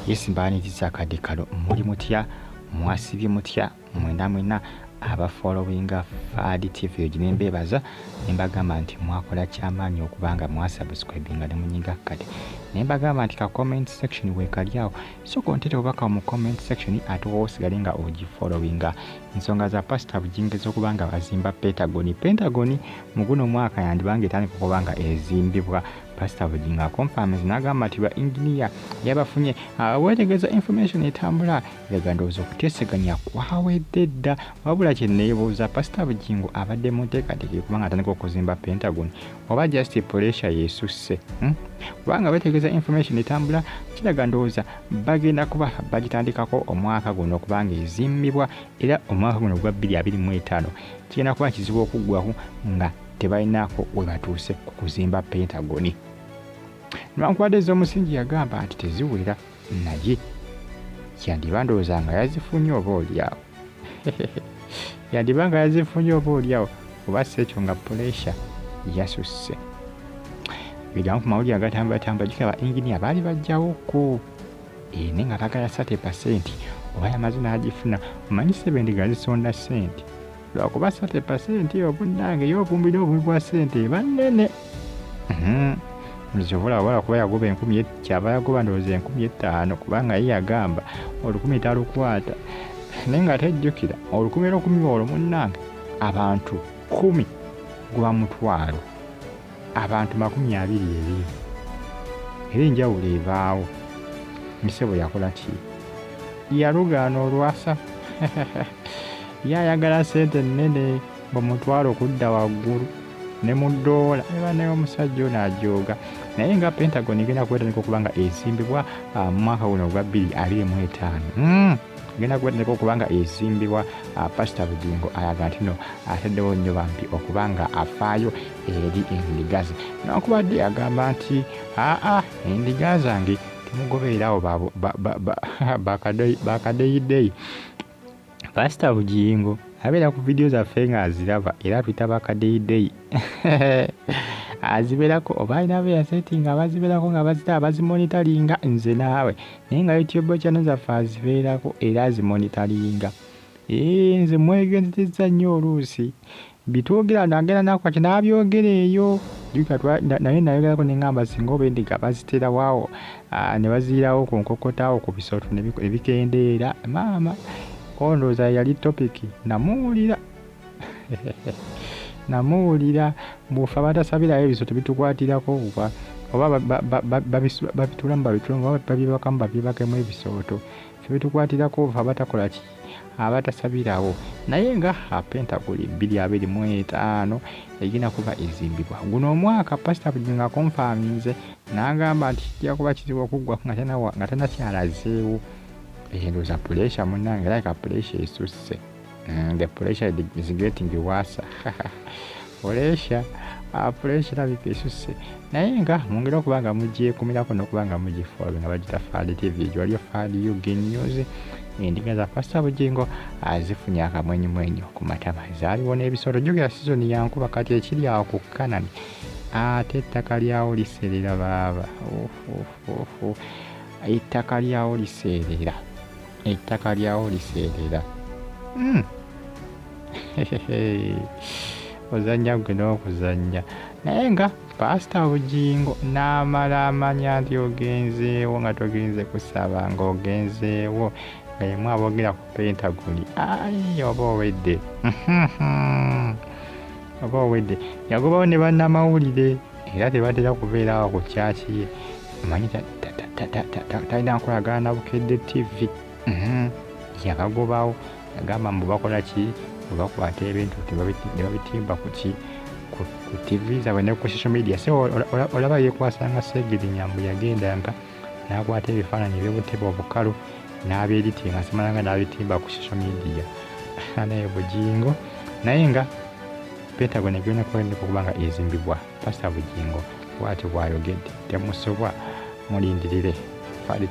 yesimbaniriza akadde kalo muli mutya mwasibye mutya mwena abafollowinga Fadi TV egi nembebaza nembagamba nti mwakola kyamaanyi okubanga mwasubscribinga ne munyiga kade nembagamba nti ka comment section wekali awo so kontete obaka mu comment section ate osigale nga ogifollowinga ensonga za Pastor Bujinge z'okubanga bazimba Pentagon mu guno mwaka yandibange etandika okubanga ezimbibwa. Pastor Bujinge confirms n'agamba nti ba engineer yabafunye weetegereza information etambula yagandooza okuteeseganya kwawedde dda wabula kye neebuuza Pastor Bujinge abadde mu nteekateeka kubanga atandika okuzimba Pentagon oba just pressure yeesusse kubanga weetegereza information etambula kiraga ndowooza bagenda kuba bagitandikako omwaka guno okubanga ezimbibwa era omwaka guno gwa 2025 kigenda kuba kizibu okuggwaku nga tebalinaako we batuuse ku kuzimba Pentagon. Nwankubadde ez'omusingi yagamba nti teziwera naye yandiba ndowooza nga yazifunye oba oliawo yandiba nga yazifunye oba oliawo oba si ekyo nga pressure yasusse. Bigamu ku mawulire agatambula jukira ba engineer baali bajjawoko ne nga bagala 30% oba yamaze n'agifuna omanyi sebendiga zisonda ssente lwakuba 30% obunnange y'obumbira obubi bwa ssente bannene nzobola kuba yagoba 10,000 kyaba yagoba ndowooza 5,000 kubanga ye yagamba 10,000 talukwata naye nga tejjukira 10,000 olwo munnange abantu 10 guba mutwalo abantu 20 era enjawulo ebaawo. Misebo yakola ki? Yalugaana olwasa yayagala ssente nnene bamutwala okudda waggulu ne mu ddoola eba naye omusajja ono ajooga naye nga Pentagon egenda kwetandika okubanga ezimbibwa mu mwaka guno ogwa 2025 egenda kwetandika okubanga ezimbibwa. Pastor Bujinge ayaga nti no ataddewo nnyo bampi okubanga afaayo eri endiga ze nokubadde agamba nti endiga zange temugobererawo bakadeyideyi. Pastor Bujinge abeera ku video zaffe nga aziraba era twita bakadeyideyi aziberako oba alina be yasetinga abaziberako nga bazimonitalinga nze naawe naye nga YouTube channel zaffe azibeerako era azimonitalinga. Nze mwegenzeza nnyo oluusi bitwogera nagenda nakwati n'abyogera eyo naye nayogerako neŋŋamba singa oba endiga bazitera waawo ne baziirawo ku nkokotaawo ku bisooto ebikendeera maama ondooza yali topiki namuwulira bufa batasabirayo ebisooto bitukwatirako oba babitulamu oba babibakamu babibakemu ebisooto bitukwatirako bufa batakola ki abatasabirawo. Naye nga Pentagon 2025 egina kuba ezimbibwa guno omwaka. Pastor Bujinge confirminze n'agamba nti kijja kuba kizibu okuggwa nga tanakyalazeewo endowooza pressure munnange like pressure esusse. The pressure is getting worse pressure labika esusse naye nga mwongere okubanga mugyekumirako n'okubanga mugifollow nga bagita Fadi TV egyo waliyo Fadi UG News. Endiga za Pastor Bujinge azifunye akamwenyumwenyu ku matama zaaliwo n'ebisolo jogera sizoni yankuba kati ekiri awo ku Canaan ate ettaka lyawo liseerera baaba ettaka lyawo liseerera ozannya gwe n'okuzannya naye nga Pastor Bujinge n'amala amanya nti ogenzeewo nga togenze kusaba nga ogenzeewo nga yemu aboogera ku Pentagon oba owedde yagobawo ne bannamawulire era tebatera kubeerawo ku kyaki ye omanyi talina nkolagana na Bukedde TV yabagobawo yagamba mbu bakola ki bwe bakwata ebintu ne babitimba ku TV zaabwe ne ku social media. So olaba yekwasanga Segedi Nyambu yagendanga n'akwata ebifaananyi eby'obutebe obukalu n'abyeditinga asamalanga n'abitimba ku social media naye Bujinge naye nga Pentagon egenda kuba nga ezimbibwa. Pastor Bujinge bw'ati bw'ayogedde temusobwa mulindirire Fadi